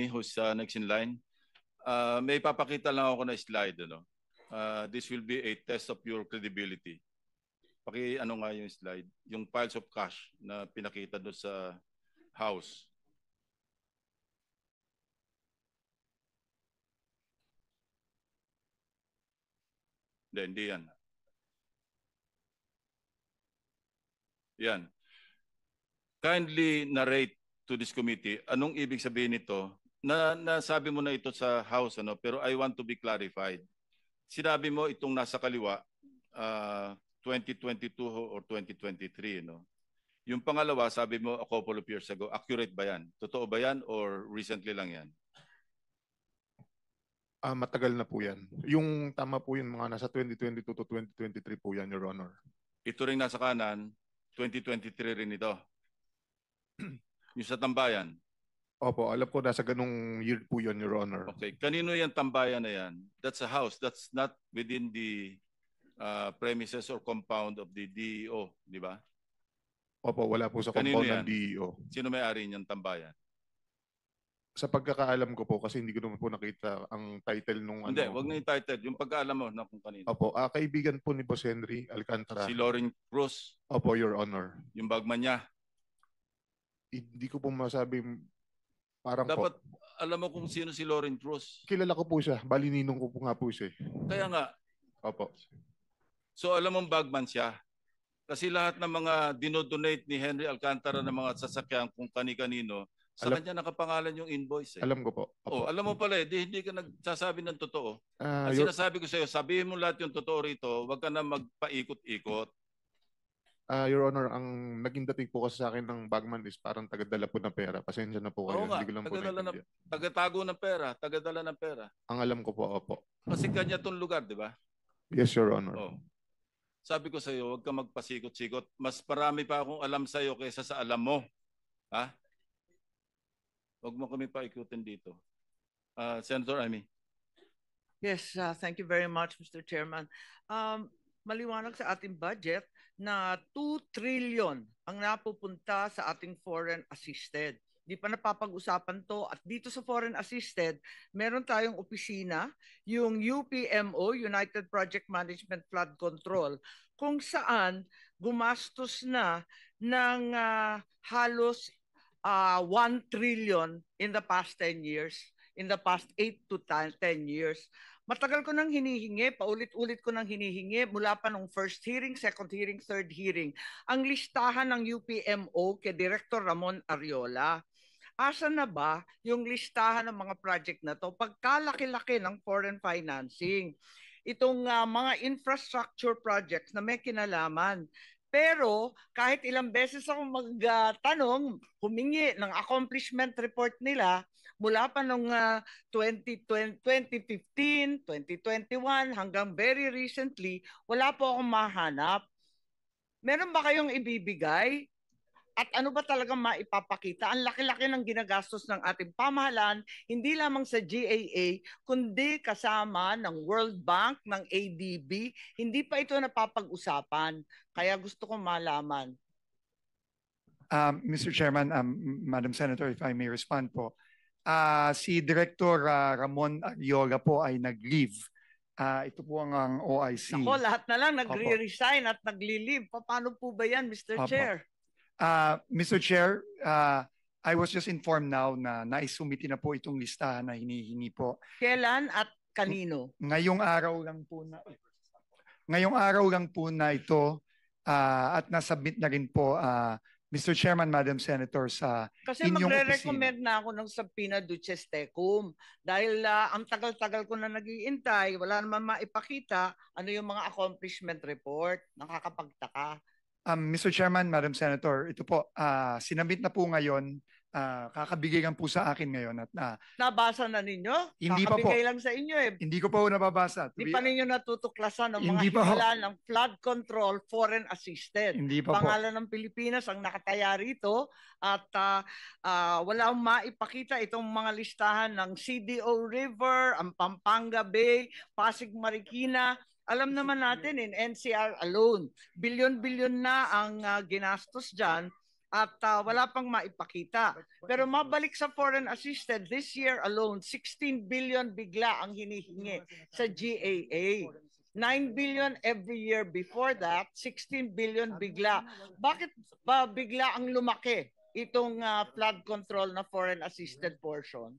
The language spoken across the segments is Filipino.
Amy, who's next in line. May papakita lang ako na slide. This will be a test of your credibility. Ano nga yung slide? Yung piles of cash na pinakita doon sa house. Hindi yan. Yan. Kindly narrate to this committee, anong ibig sabihin nito? Nasabi mo na ito sa House, pero I want to be clarified. Sinabi mo itong nasa kaliwa, 2022 or 2023, Yung pangalawa, sabi mo a couple of years ago. Accurate ba yan? Totoo ba yan or recently lang yan? Matagal na po yan. Yung tama po yun, mga nasa 2022 to 2023 po yan, Your Honor. Ito rin nasa kanan, 2023 rin ito. Yung sa tambayan. Opo, alam ko nasa ganung year po yun, Your Honor. Okay. Kanino yung tambayan na yan? That's a house. That's not within the premises or compound of the DEO, di ba? Opo, wala po sa compound ng DEO. Sino may-ari niyang tambayan? Sa pagkakaalam ko po, kasi hindi ko naman po nakita ang title nung Hindi, wag na yung title. Yung pagkaalam mo na kung kanino. Opo, kaibigan po ni Boss Henry Alcantara. Si Lauren Cruz. Opo, Your Honor. Yung bagman niya. Hindi ko po masabi, parang dapat po, alam mo kung sino si Lauren Cruz. Kilala ko po siya. Bali ninong ko po nga po siya. Kaya nga. Opo. So alam mong bagman siya. Kasi lahat ng mga dinodonate ni Henry Alcantara ng mga sasakyan kung kani-kanino, sa kanya nakapangalan yung invoice. Alam ko po. Opo. Alam mo pala, hindi ka nagsasabi ng totoo. Ang sinasabi ko sa iyo, sabihin mo lahat yung totoo rito, wag ka na magpaikot-ikot. Your Honor, ang naging dating po kasi sa akin ng bagman is parang tagadala po ng pera. Pasensya na po kayo. Oo nga, hindi ko lang po naintindihan. Tagatago ng pera, tagadala ng pera. Ang alam ko po, opo. Kasi kanya tong lugar, di ba? Yes, Your Honor. Oh. Sabi ko sa iyo, huwag ka magpasikot-sikot. Mas marami pa akong alam sa iyo kaysa sa alam mo. Ha? Huwag mo kami paikutin dito. Senator Amy. Yes, thank you very much, Mr. Chairman. Maliwanag sa ating budget na 2 trillion ang napupunta sa ating foreign assisted. Di pa napapag-usapan to. At dito sa foreign assisted, meron tayong opisina, yung UPMO, United Project Management Flood Control, kung saan gumastos na ng halos 1 trillion in the past 10 years, in the past 8 to 10 years. Matagal ko nang hinihingi, paulit-ulit ko nang hinihingi mula pa nung first hearing, second hearing, third hearing, ang listahan ng UPMO kay Director Ramon Ariola. Asa na ba yung listahan ng mga project na to pagkalaki-laki ng foreign financing? Itong mga infrastructure projects na may kinalaman. Pero kahit ilang beses ako magtanong, humingi ng accomplishment report nila mula pa noong 2015, 2021 hanggang very recently, wala po akong mahanap. Meron ba kayong ibibigay? At ano ba talagang maipapakita? Ang laki-laki ng ginagastos ng ating pamahalaan, hindi lamang sa GAA, kundi kasama ng World Bank, ng ADB. Hindi pa ito napapag-usapan. Kaya gusto kong malaman. Mr. Chairman, Madam Senator, if I may respond po. Si Director Ramon Ariola po ay nag-leave. Ito po ang OIC. Ako, lahat na lang nagre-resign at nagli-leave. Paano po ba yan, Mr. Chair? Mr. Chair, I was just informed now na naisumiti na po itong listahan na hinihingi po. Kailan at kanino? Ngayong araw lang po na ito at nasubmit na rin po Mr. Chairman, Madam Senator, sa kasi inyong magre-recommend na ako ng subpoena duces tecum dahil ang tagal-tagal ko na nag-iintay, wala naman maipakita ano yung mga accomplishment report. Nakakapagtaka. Mr. Chairman, Madam Senator, ito po, sinabit na po ngayon, kakabigay lang po sa akin ngayon. At, nabasa na ninyo? Hindi pa po. Kakabigay lang sa inyo eh. Hindi ko pa po nababasa. Hindi pa ninyo natutuklasan ng mga himala ng flood control foreign assisted. Hindi pa Pangalan ng Pilipinas ang nakataya rito at wala akong maipakita itong mga listahan ng CDO River, ang Pampanga Bay, Pasig Marikina. Alam naman natin in NCR alone, bilyon-bilyon na ang ginastos dyan at wala pang maipakita. Pero mabalik sa foreign assisted, this year alone, 16 billion bigla ang hinihingi sa GAA. 9 billion every year before that, 16 billion bigla. Bakit ba bigla ang lumaki itong flood control na foreign assisted portion?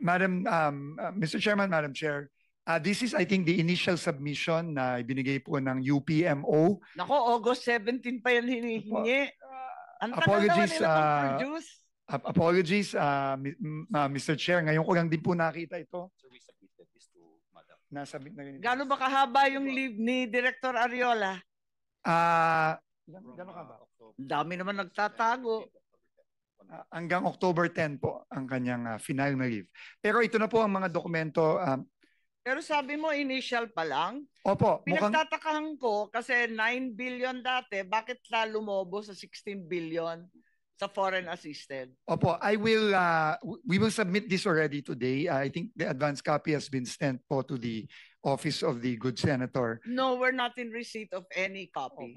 Mr. Chairman, Madam Chair, this is, I think, the initial submission na ibinigay po ng UPMO. Nako, August 17 pa yan hinihingi. Ang tagal Apologies, naman nila mag-produce. Apologies, Mr. Chair. Ngayon ko lang din po nakita ito. Nasabit na rin. Gaano ba kahaba yung leave ni Director Ariola? Gano'n ka ba? Dami naman nagtatago. Hanggang October 10 po ang kanyang final na leave. Pero ito na po ang mga dokumento. Pero sabi mo initial pa lang. Opo. Pinagtatakahan ko kasi 9 billion dati, bakit lumobo sa 16 billion sa foreign assisted? Opo, we will submit this already today. I think the advance copy has been sent po to the office of the good senator. No, we're not in receipt of any copy.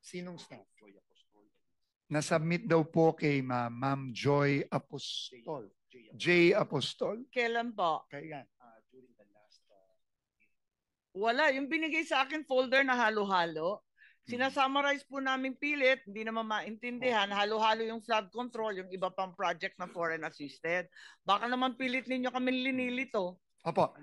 Sinong staff? Nasubmit daw po kay Ma'am Joy Apostol. J. Apostol. Kailan po? Kailan? Wala. Yung binigay sa akin folder na halo-halo. Sinasummarize po namin pilit, hindi naman maintindihan. Halo-halo yung flood control, yung iba pang project na foreign assisted. Baka naman pilit ninyo kami linilito. Opo.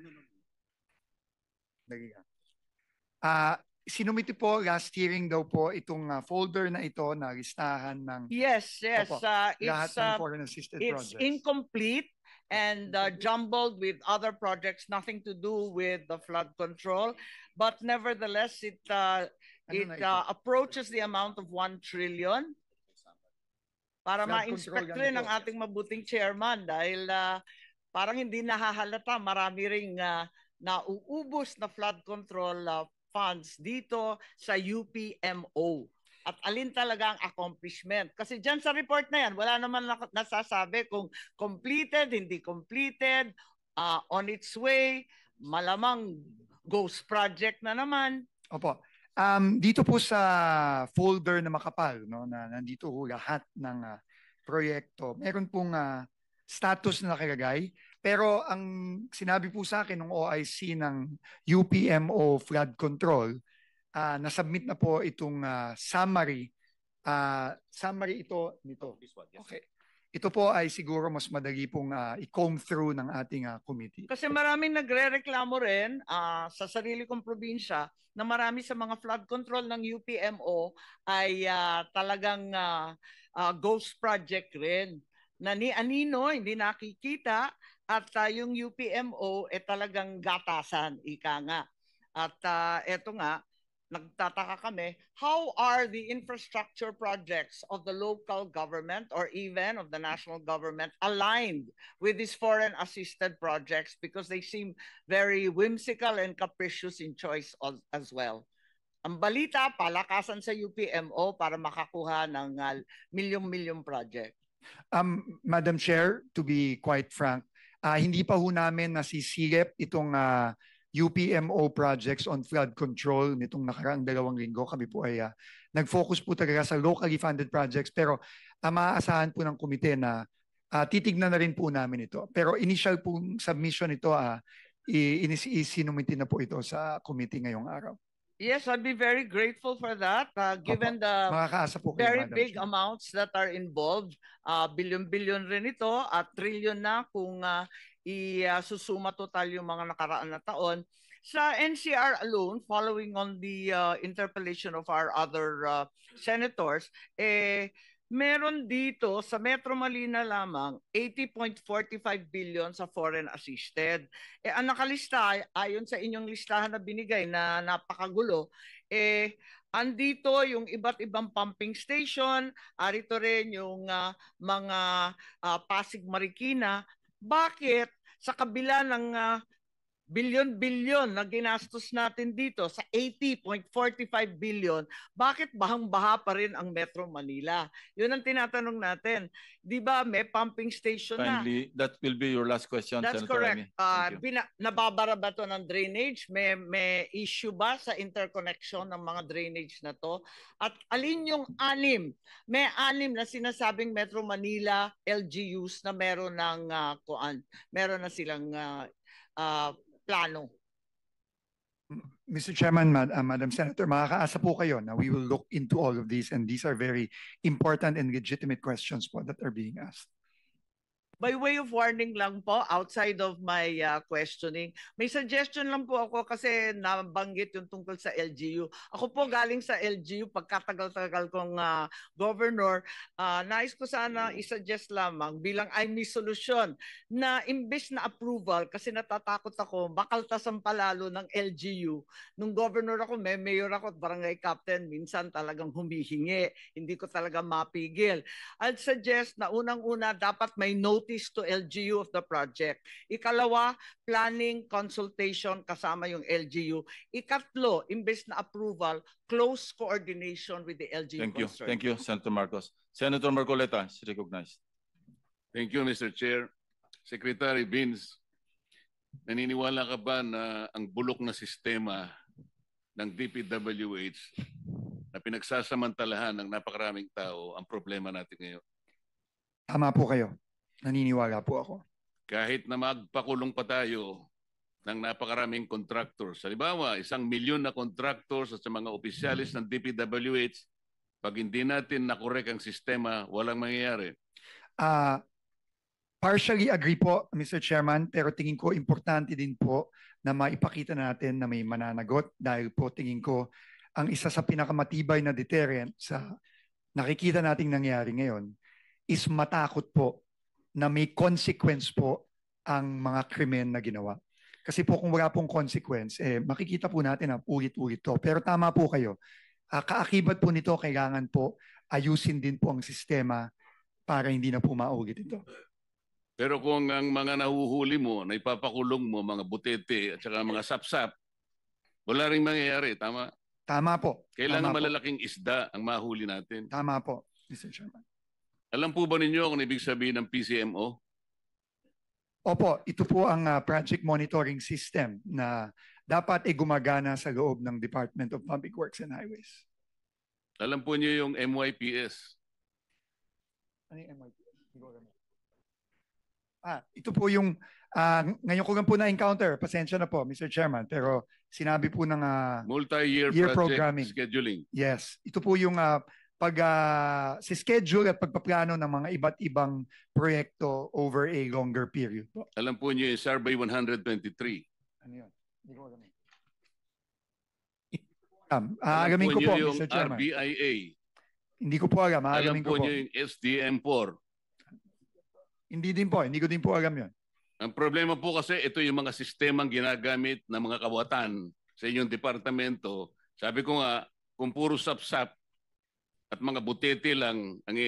Sinumiti po last hearing daw po itong folder na ito na listahan ng Yes. Opo, lahat ng foreign assisted it's projects. incomplete and jumbled with other projects, nothing to do with the flood control, but nevertheless it approaches the amount of 1 trillion. Para ma-inspect rin ang ating mabuting chairman dahil parang hindi nahahalata, marami ring nauubos na flood control funds dito sa UPMO. At alin talaga ang accomplishment. Kasi dyan sa report na yan, wala naman nasasabi kung completed, hindi completed, on its way, malamang ghost project na naman. Opo. Dito po sa folder na makapal, no, na nandito po lahat ng proyekto, meron pong status na nakalagay. Pero ang sinabi po sa akin ng OIC ng UPMO flood control, nasubmit na po itong summary. Summary ito nito. Okay. Ito po ay siguro mas madali pong i-comb through ng ating committee. Kasi maraming nagre-reklamo rin sa sarili kong probinsya na marami sa mga flood control ng UPMO ay talagang ghost project rin. Na ni anino, hindi nakikita. At yung UPMO talagang gatasan, ika nga. At eto nga, nagtataka kami, how are the infrastructure projects of the local government or even of the national government aligned with these foreign assisted projects because they seem very whimsical and capricious in choice as well. Ang balita, palakasan sa UPMO para makakuha ng milyong-milyong project. Madam Chair, to be quite frank, hindi pa ho namin nasisilip itong UPMO projects on flood control nitong nakaraang 2 linggo. Kami po ay nag-focus po talaga sa locally funded projects pero maaasahan po ng komite na titignan na rin po namin ito. Pero initial po submission ito, isinumiti na po ito sa committee ngayong araw. Yes, I'd be very grateful for that, given the very big amounts that are involved. Bilyon-bilyon rin ito at trillion na kung isusuma total yung mga nakaraan na taon. Sa NCR alone, following on the interpellation of our other senators, meron dito sa Metro Manila lamang 80.45 billion sa foreign assisted. Ang nakalista ayon sa inyong listahan na binigay na napakagulo, andito yung iba't ibang pumping station, arito rin yung mga Pasig Marikina. Bakit sa kabila ng bilyon-bilyon na ginastos natin dito sa 80.45 billion, bakit bahang-baha pa rin ang Metro Manila? Yun ang tinatanong natin. Di ba may pumping station na? Kindly, that will be your last question, That's Senator correct. Amy. Thank you. Nababara ba to ng drainage? May issue ba sa interconnection ng mga drainage na to? At alin yung anim? May anim na sinasabing Metro Manila LGUs na meron ng meron na silang plano. Mr. Chairman, Madam Senator, makakaasa po kayo na we will look into all of these, and these are very important and legitimate questions po that are being asked. By way of warning lang po, outside of my questioning, may suggestion lang po ako kasi nabanggit yung tungkol sa LGU. Ako po galing sa LGU, pagkatagal-tagal kong governor, nais ko sana isuggest lamang bilang ay may solusyon na imbes na approval, kasi natatakot ako, bakaltasan palalo ng LGU. Nung governor ako, may mayor ako at barangay captain, minsan talagang humihingi. Hindi ko talaga mapigil. I'd suggest na unang-una dapat may notice to LGU of the project. Ikalawa, planning consultation kasama yung LGU. Ikatlo, imbes na approval, close coordination with the LGU. Thank you. concerned. Thank you, Senator Marcos. Senator Marcoleta is recognized. Thank you, Mr. Chair. Secretary Vince, naniniwala ka ba na ang bulok na sistema ng DPWH na pinagsasamantalahan ng napakaraming tao ang problema natin ngayon? Tama po kayo. Naniniwala po ako. Kahit na magpakulong pa tayo ng napakaraming contractors. Halimbawa, 1 milyon na contractors at sa mga opisyalis ng DPWH, pag hindi natin nakorek ang sistema, walang mangyayari. Partially agree po, Mr. Chairman, pero tingin ko importante din po na maipakita natin na may mananagot dahil po tingin ko ang isa sa pinakamatibay na deterrent sa nakikita nating nangyari ngayon is matakot po na may consequence po ang mga krimen na ginawa. Kasi po kung wala pong consequence, makikita po natin na ulit-ulit to. Pero tama po kayo. Kaakibat po nito, kailangan po ayusin din po ang sistema para hindi na po maulit ito. Pero kung ang mga nahuhuli mo, na ipapakulong mo, mga butete at saka mga sapsap, wala rin mangyayari, tama? Tama po. Kailangan Tama malalaking isda ang mahuli natin. Tama po, Mr. Chairman. Alam po ba ninyo kung ibig sabihin ng PCMO? Opo, ito po ang project monitoring system na dapat gumagana sa loob ng Department of Public Works and Highways. Alam po niyo yung MYPS? Ano yung MYPS? Ito po yung, ngayon ko lang po na-encounter, pasensya na po, Mr. Chairman, pero sinabi po ng Multi-year year project programming. scheduling. Yes, ito po yung si schedule at pagpaplano ng mga iba't ibang proyekto over a longer period po. Alam po niyo yung Survey 123. Ano yun? Hindi ko alam. Aalamin ko po, yung Mr. Chairman. RBIA. Hindi ko po alam. Alam Aalamin ko po po. niyo yung SDM4. Hindi din po. Hindi ko din po alam yun. Ang problema po kasi ito yung mga sistemang ginagamit ng mga kawatan sa inyong departamento. Sabi ko nga, kung puro sapsap at mga butete lang ang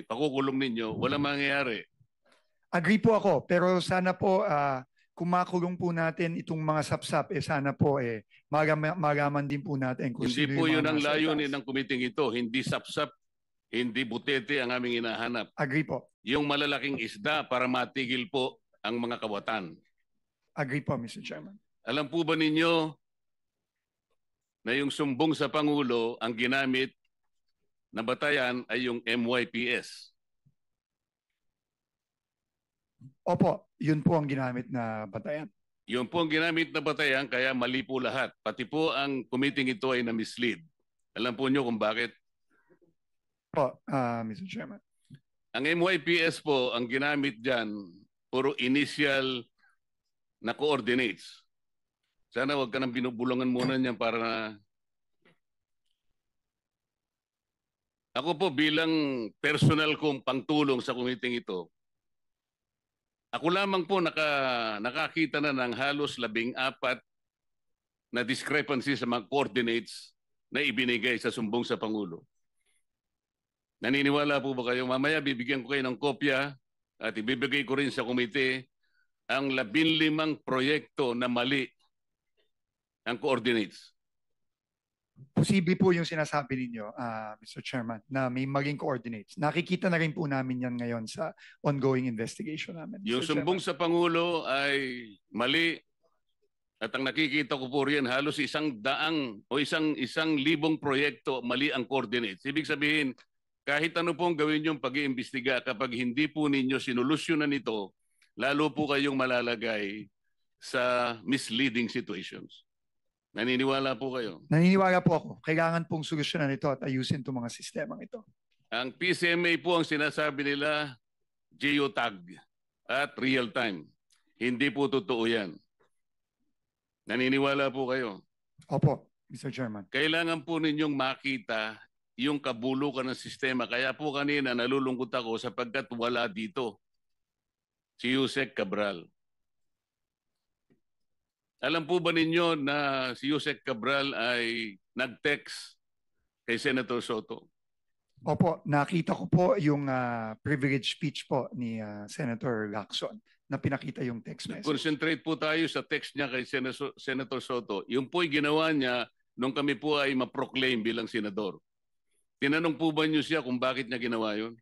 pakukulong ninyo, walang mangyayari. Agree po ako. Pero sana po, kung makulong po natin itong mga sapsap, sana po malaman din po natin kung Hindi sino po yung yun mga ang nasa layunin itaas. ng kumiting ito. Hindi sapsap, hindi butete ang aming hinahanap. Agree po. Yung malalaking isda para matigil po ang mga kawatan. Agree po, Mr. Chairman. Alam po ba ninyo na yung sumbong sa Pangulo ang ginamit na batayan ay yung MYPS? Opo, yun po ang ginamit na batayan. Yun po ang ginamit na batayan, kaya mali po lahat. Pati po ang committee ito ay na-mislead. Alam po nyo kung bakit? Po, Mr. Chairman. Ang MYPS po, ang ginamit dyan, puro initial na coordinates. Sana wag ka nang binubulungan muna niyan para na... Ako po bilang personal kong pangtulong sa committee ito, ako lamang po nakakita na ng halos 14 na discrepancy sa mga coordinates na ibinigay sa sumbong sa Pangulo. Naniniwala po ba kayo? Mamaya bibigyan ko kayo ng kopya at ibibigay ko rin sa komite ang 15 proyekto na mali ang coordinates? Posible po yung sinasabi ninyo, Mr. Chairman, na may maging coordinates. Nakikita na rin po namin yan ngayon sa ongoing investigation namin. Yung Mr. sumbong Chairman. sa Pangulo ay mali at ang nakikita ko po riyan halos 100 o 1,000 proyekto mali ang coordinates. Ibig sabihin, kahit ano pong gawin yung pag-iimbestiga, kapag hindi po ninyo sinolusyonan ito, lalo po kayong malalagay sa misleading situations. Naniniwala po kayo? Naniniwala po ako. Kailangan pong solusyonan ito at ayusin itong mga sistemang ito. Ang PCMA po ang sinasabi nila geotag at real time. Hindi po totoo yan. Naniniwala po kayo? Opo, Mr. Chairman. Kailangan po ninyong makita yung kabulukan ng sistema. Kaya po kanina nalulungkot ako sapagkat wala dito si Yusek Cabral. Alam po ba ninyo na si Yusek Cabral ay nag-text kay Senator Soto? Opo, nakita ko po yung privilege speech po ni Senator Lacson na pinakita yung text message. Concentrate po tayo sa text niya kay Senator Soto. Yung po'y ginawa niya nung kami po ay ma-proclaim bilang senador. Tinanong po ba niyo siya kung bakit niya ginawa yun?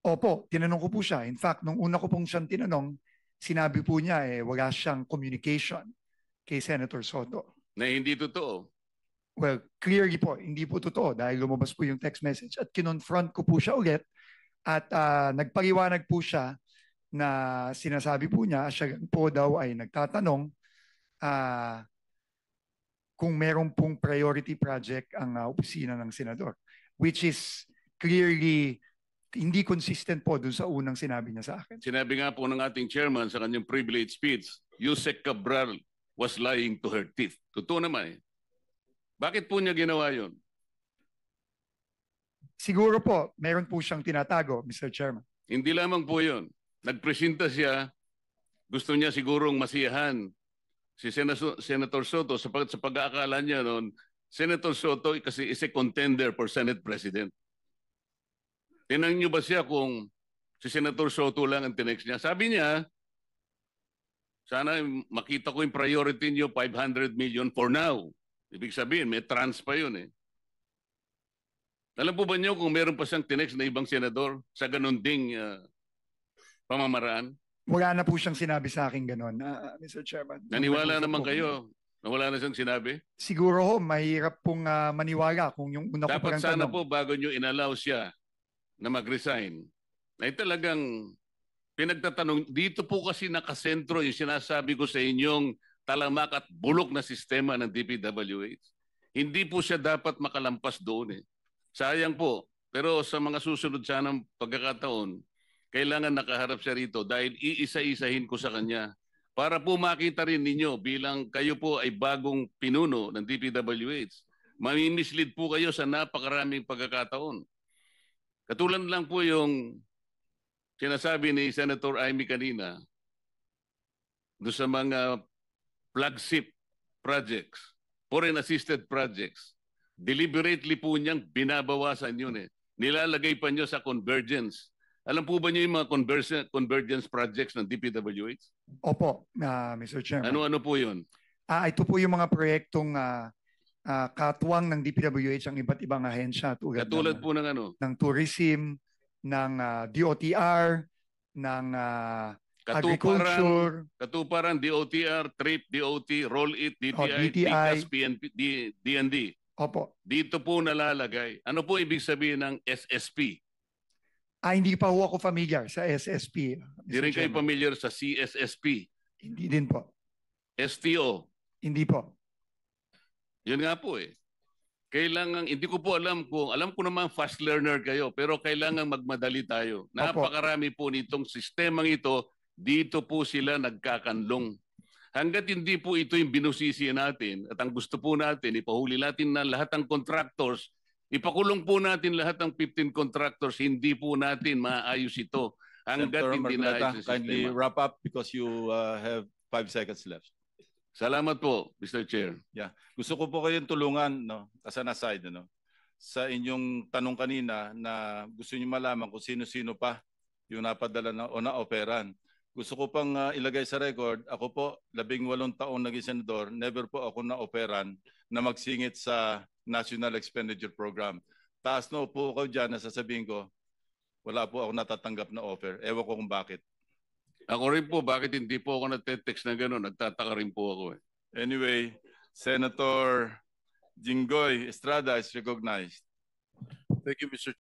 Opo, tinanong ko po siya. In fact, nung una ko pong siyang tinanong, sinabi po niya wala siyang communication kay Senator Soto. Na hindi totoo. Well, clearly po, hindi po totoo dahil lumabas po yung text message at kinonfront ko po siya ulit at nagpaliwanag po siya na sinasabi po niya, siya po daw ay nagtatanong kung meron pong priority project ang opisina ng senador, which is clearly hindi consistent po dun sa unang sinabi niya sa akin. Sinabi nga po ng ating chairman sa kanyang privilege speech, Yusek Cabral was lying to her teeth. Totoo naman eh. Bakit po niya ginawa yun? Siguro po, meron po siyang tinatago, Mr. Chairman. Hindi lamang po yun. Nagpresenta siya, gusto niya sigurong masiyahan si Senator Soto sa pag-aakala niya noon, Senator Soto kasi is a contender for Senate President. Tinanong niyo ba siya kung si Senator Soto lang ang tinext niya? Sabi niya, sana makita ko yung priority niyo, 500 million for now. Ibig sabihin, may trans pa yun eh. Alam po ba niyo kung meron pa siyang tinext na ibang senador sa ganun ding pamamaraan? Wala na po siyang sinabi sa akin ganun, Mr. Chairman. Naniwala naman kayo na wala na siyang sinabi? Siguro ho, mahirap pong maniwala kung yung una ko Dapat parang sana tanong. po bago niyo inallow siya na mag-resign, ay talagang pinagtatanong, dito po kasi nakasentro yung sinasabi ko sa inyong talamak at bulok na sistema ng DPWH. Hindi po siya dapat makalampas doon eh. Sayang po. Pero sa mga susunod sanang pagkakataon, kailangan nakaharap siya rito dahil iisa-isahin ko sa kanya para po makita rin ninyo bilang kayo po ay bagong pinuno ng DPWH. Mamimislead po kayo sa napakaraming pagkakataon. Katulad lang po yung sinasabi ni Senator Amy kanina doon sa mga flagship projects, foreign assisted projects, deliberately po niyang binabawasan yun eh. Nilalagay pa niyo sa convergence. Alam po ba niyo yung mga convergence projects ng DPWH? Opo, Mr. Chairman. Ano-ano po yun? Ito po yung mga proyektong katuwang ng DPWH ang iba't ibang ahensya Katulad po ng ano? ng tourism, ng DOTR, ng agriculture, Katuparan, DOTR, TRIP, DOT, Roll It, DTI, DTI. TICAS, PNP, DND. Opo. Dito po nalalagay. Ano po ibig sabihin ng SSP? Hindi pa ho ako familiar sa SSP. Di rin kayo familiar sa CSSP, Hindi din po. STO. Hindi po. Yun nga po eh. Kailangan, hindi ko po alam ko naman fast learner kayo, pero kailangan magmadali tayo. Napakarami po nitong sistemang ito, dito po sila nagkakanlong. Hanggat hindi po ito yung binusisi natin at ang gusto po natin, ipahuli natin na lahat ng contractors, ipakulong po natin lahat ng 15 contractors, hindi po natin maayos ito. Hanggat Senator hindi Marcoleta, naayos yung kindly sistema. wrap up because you have 5 seconds left. Salamat po, Mr. Chair. Gusto ko po kayong tulungan, no, as an aside, no, sa inyong tanong kanina na gusto niyo malaman kung sino-sino pa yung napadala na o na-operan. gusto ko pang ilagay sa record, ako po 18 taon naging senador, never po ako na-operan na magsingit sa National Expenditure Program. Taas na po ako dyan na sasabihin ko, wala po ako natatanggap na offer. Ewan ko kung bakit. Ako rin po, bakit hindi po ako nagte-text na gano'n? Nagtataka rin po ako eh. Anyway, Senator Jinggoy Estrada is recognized. Thank you, Mr.